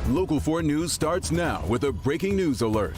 Local 4 News starts now with a breaking news alert.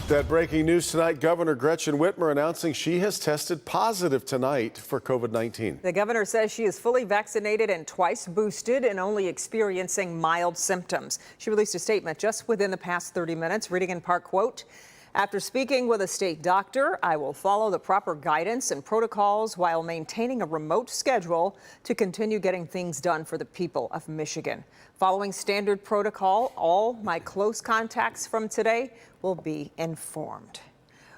That breaking news tonight, Governor Gretchen Whitmer announcing she has tested positive tonight for COVID-19. The governor says she is fully vaccinated and twice boosted and only experiencing mild symptoms. She released a statement just within the past 30 minutes, reading in part, quote, "After speaking with a state doctor, I will follow the proper guidance and protocols while maintaining a remote schedule to continue getting things done for the people of Michigan. Following standard protocol, all my close contacts from today will be informed."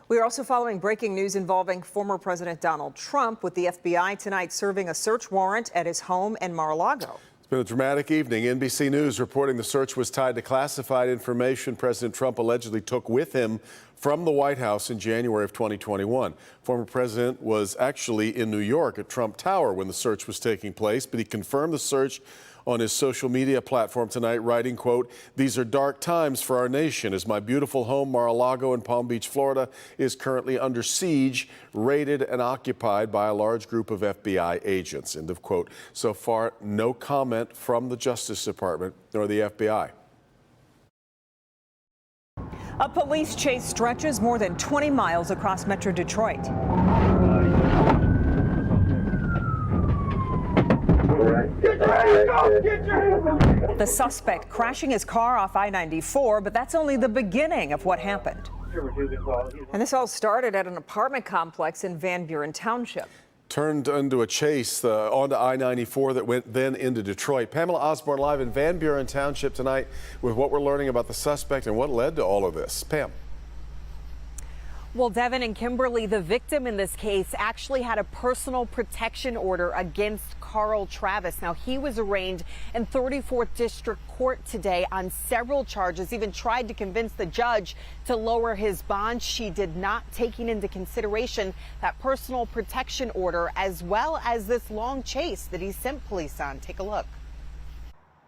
We are also following breaking news involving former President Donald Trump, with the FBI tonight serving a search warrant at his home in MarALago. It's been a dramatic evening. NBC News reporting the search was tied to classified information President Trump allegedly took with him from the White House in January of 2021. Former president was actually in New York at Trump Tower when the search was taking place, but he confirmed the search on his social media platform tonight, writing, quote, "These are dark times for our nation as my beautiful home, MarALago in Palm Beach, Florida, is currently under siege, raided and occupied by a large group of FBI agents," end of quote. So far, no comment from the Justice Department nor the FBI. A police chase stretches more than 20 miles across Metro Detroit. The suspect crashing his car off I-94, but that's only the beginning of what happened. And this all started at an apartment complex in Van Buren Township. Turned into a chase onto I-94 that went then into Detroit. Pamela Osborne live in Van Buren Township tonight with what we're learning about the suspect and what led to all of this. Pam. Well, Devin and Kimberly, the victim in this case actually had a personal protection order against Carl Travis. Now, he was arraigned in 34th District Court today on several charges, even tried to convince the judge to lower his bond. She did not, taking into consideration that personal protection order as well as this long chase that he sent police on. Take a look.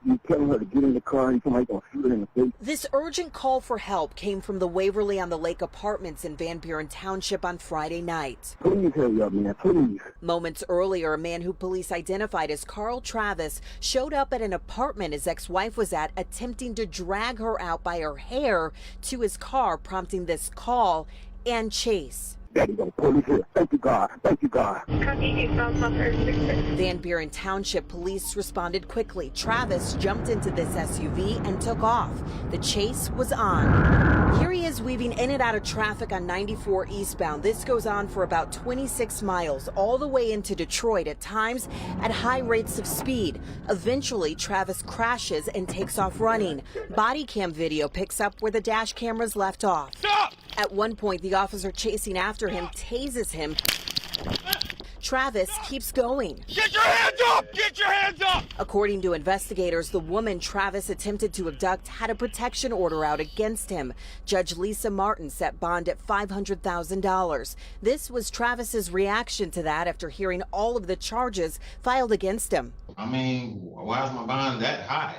You tell her to get in the car and somebody's going to shoot her in the face. This urgent call for help came from the Waverly on the Lake apartments in Van Buren Township on Friday night. Please hurry up, man, please. Moments earlier, a man who police identified as Carl Travis showed up at an apartment his ex-wife was at, attempting to drag her out by her hair to his car, prompting this call and chase. Daddy, go police here. Thank you, God. Thank you, God. Van Buren Township police responded quickly. Travis jumped into this SUV and took off. The chase was on. Here he is weaving in and out of traffic on 94 eastbound. This goes on for about 26 miles, all the way into Detroit, at times at high rates of speed. Eventually, Travis crashes and takes off running. Body cam video picks up where the dash cameras left off. Stop! At one point, the officer chasing after him tases him. Travis keeps going. Get your hands up! Get your hands up! According to investigators, the woman Travis attempted to abduct had a protection order out against him. Judge Lisa Martin set bond at $500,000. This was Travis's reaction to that after hearing all of the charges filed against him. I mean, why is my bond that high?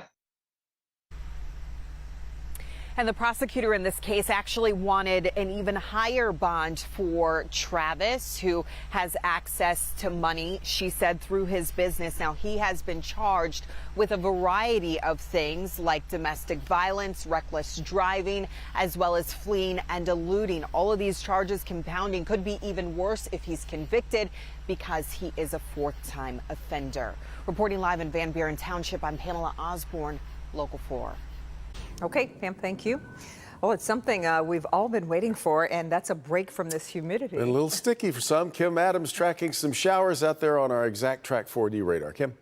And the prosecutor in this case actually wanted an even higher bond for Travis, who has access to money, she said, through his business. Now, he has been charged with a variety of things like domestic violence, reckless driving, as well as fleeing and eluding. All of these charges compounding, could be even worse if he's convicted, because he is a fourth-time offender. Reporting live in Van Buren Township, I'm Pamela Osborne, Local 4. Okay, Pam, thank you. Well, it's something we've all been waiting for, and that's a break from this humidity. And a little sticky for some. Kim Adams tracking some showers out there on our Exact Track 4D radar. Kim?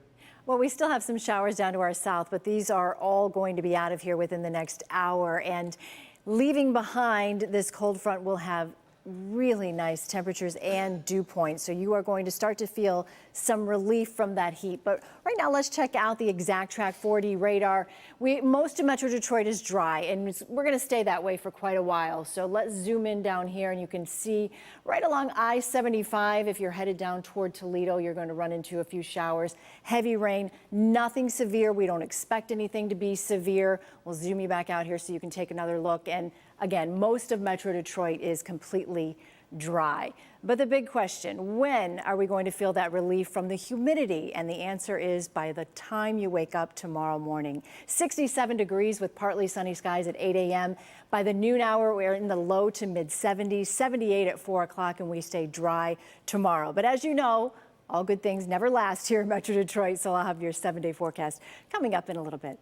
Well, we still have some showers down to our south, but these are all going to be out of here within the next hour. And leaving behind this cold front will have really nice temperatures and dew points, so you are going to start to feel some relief from that heat. But right now, let's check out the Exact Track 4D radar. Most of Metro Detroit is dry, and we're going to stay that way for quite a while. So let's zoom in down here, and you can see right along I-75, if you're headed down toward Toledo, you're going to run into a few showers. Heavy rain, nothing severe. We don't expect anything to be severe. We'll zoom you back out here so you can take another look. And again, most of Metro Detroit is completely dry. But the big question, when are we going to feel that relief from the humidity? And the answer is by the time you wake up tomorrow morning. 67 degrees with partly sunny skies at 8 a.m. By the noon hour, we're in the low to mid 70s, 78 at 4 o'clock, and we stay dry tomorrow. But as you know, all good things never last here in Metro Detroit, so I'll have your 7-day forecast coming up in a little bit.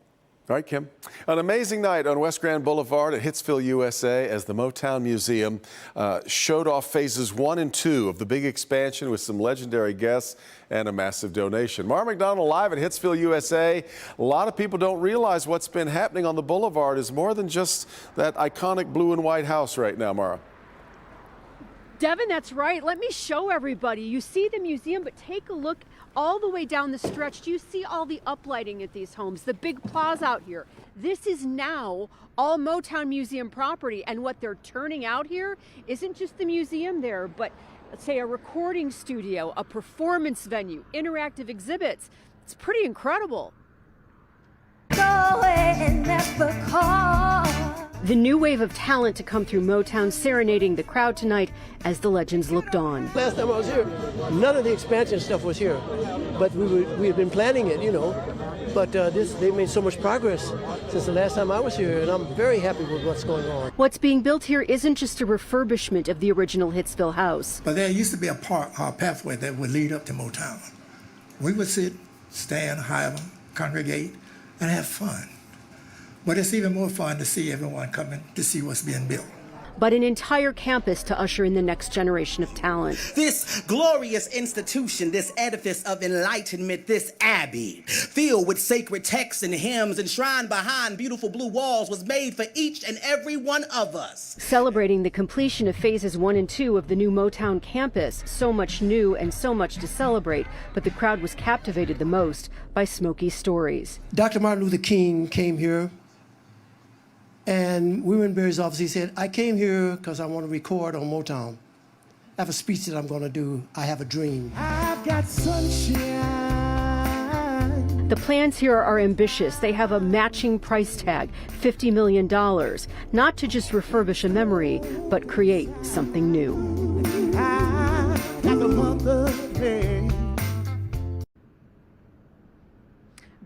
All right, Kim. An amazing night on West Grand Boulevard at Hitsville, USA, as the Motown Museum showed off phases 1 and 2 of the big expansion with some legendary guests and a massive donation. Mara McDonald live at Hitsville, USA. A lot of people don't realize what's been happening on the boulevard is more than just that iconic blue and white house right now, Mara. Devin, that's right. Let me show everybody. You see the museum, but take a look all the way down the stretch. Do you see all the uplighting at these homes? The big plaza out here. This is now all Motown Museum property, and what they're turning out here isn't just the museum there, but let's say a recording studio, a performance venue, interactive exhibits. It's pretty incredible. The new wave of talent to come through Motown serenading the crowd tonight as the legends looked on. Last time I was here, none of the expansion stuff was here, but we had been planning it, you know. But they made so much progress since the last time I was here, and I'm very happy with what's going on. What's being built here isn't just a refurbishment of the original Hitsville house. But there used to be a pathway that would lead up to Motown. We would sit, stand, have congregate, and have fun. But it's even more fun to see everyone coming to see what's being built. But an entire campus to usher in the next generation of talent. This glorious institution, this edifice of enlightenment, this abbey, filled with sacred texts and hymns, enshrined behind beautiful blue walls, was made for each and every one of us. Celebrating the completion of phases 1 and 2 of the new Motown campus. So much new and so much to celebrate, but the crowd was captivated the most by Smokey's stories. Dr. Martin Luther King came here, and we were in Barry's office. He said, I came here because I want to record on Motown. I have a speech that I'm going to do. I have a dream. I've got sunshine. The plans here are ambitious. They have a matching price tag, $50 million. Not to just refurbish a memory, but create something new.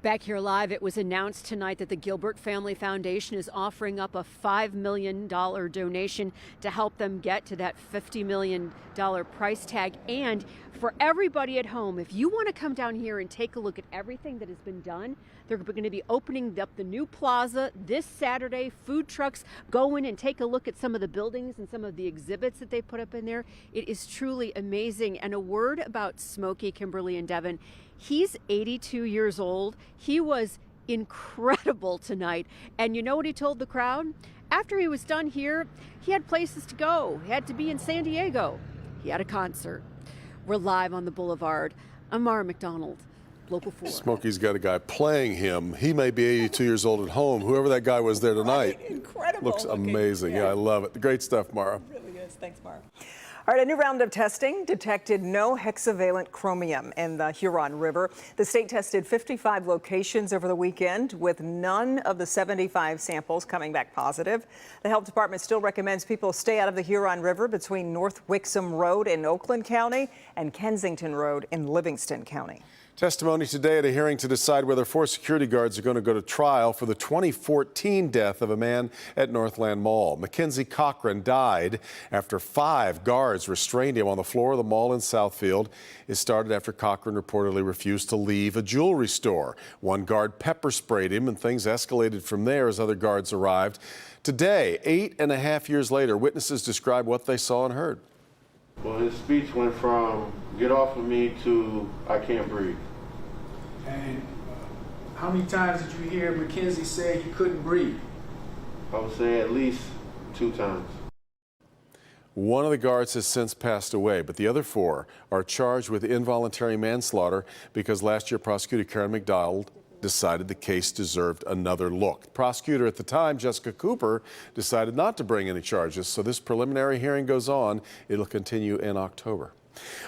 Back here live, it was announced tonight that the Gilbert Family Foundation is offering up a $5 million donation to help them get to that $50 million price tag. And for everybody at home, if you want to come down here and take a look at everything that has been done, they're going to be opening up the new plaza this Saturday. Food trucks go in and take a look at some of the buildings and some of the exhibits that they put up in there. It is truly amazing. And a word about Smokey, Kimberly, and Devin. He's 82 years old. He was incredible tonight. And you know what he told the crowd? After he was done here, he had places to go. He had to be in San Diego. He had a concert. We're live on the boulevard. I'm Mara McDonald, Local 4. Smokey's got a guy playing him. He may be 82 years old at home. Whoever that guy was there tonight. Incredible. Looks amazing. Yeah, I love it. Great stuff, Mara. It really is. Thanks, Mara. All right, a new round of testing detected no hexavalent chromium in the Huron River. The state tested 55 locations over the weekend, with none of the 75 samples coming back positive. The health department still recommends people stay out of the Huron River between North Wixom Road in Oakland County and Kensington Road in Livingston County. Testimony today at a hearing to decide whether 4 security guards are going to go to trial for the 2014 death of a man at Northland Mall. Mackenzie Cochran died after 5 guards restrained him on the floor of the mall in Southfield. It started after Cochran reportedly refused to leave a jewelry store. 1 guard pepper sprayed him, and things escalated from there as other guards arrived. Today, 8.5 years later, witnesses describe what they saw and heard. Well, his speech went from "get off of me" to "I can't breathe." And how many times did you hear Mackenzie say you couldn't breathe? I would say at least 2 times. One of the guards has since passed away, but the other 4 are charged with involuntary manslaughter because last year prosecutor Karen McDonald decided the case deserved another look. The prosecutor at the time, Jessica Cooper, decided not to bring any charges, so this preliminary hearing goes on. It'll continue in October.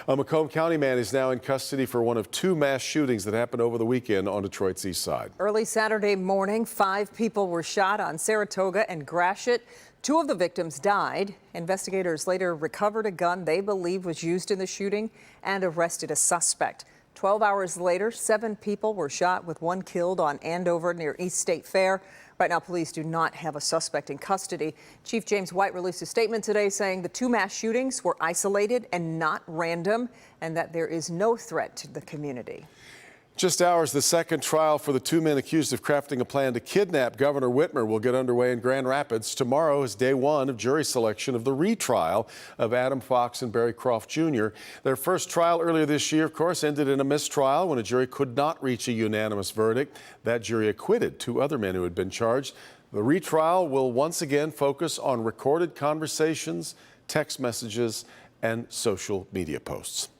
A Macomb County man is now in custody for one of 2 mass shootings that happened over the weekend on Detroit's east side. Early Saturday morning, 5 people were shot on Saratoga and Gratiot. 2 of the victims died. Investigators later recovered a gun they believe was used in the shooting and arrested a suspect. 12 hours later, 7 people were shot with 1 killed on Andover near East State Fair. Right now, police do not have a suspect in custody. Chief James White released a statement today saying the 2 mass shootings were isolated and not random, and that there is no threat to the community. Just hours, the second trial for the 2 men accused of crafting a plan to kidnap Governor Whitmer will get underway in Grand Rapids. Tomorrow is day 1 of jury selection of the retrial of Adam Fox and Barry Croft Jr. Their first trial earlier this year, of course, ended in a mistrial when a jury could not reach a unanimous verdict. That jury acquitted 2 other men who had been charged. The retrial will once again focus on recorded conversations, text messages, and social media posts.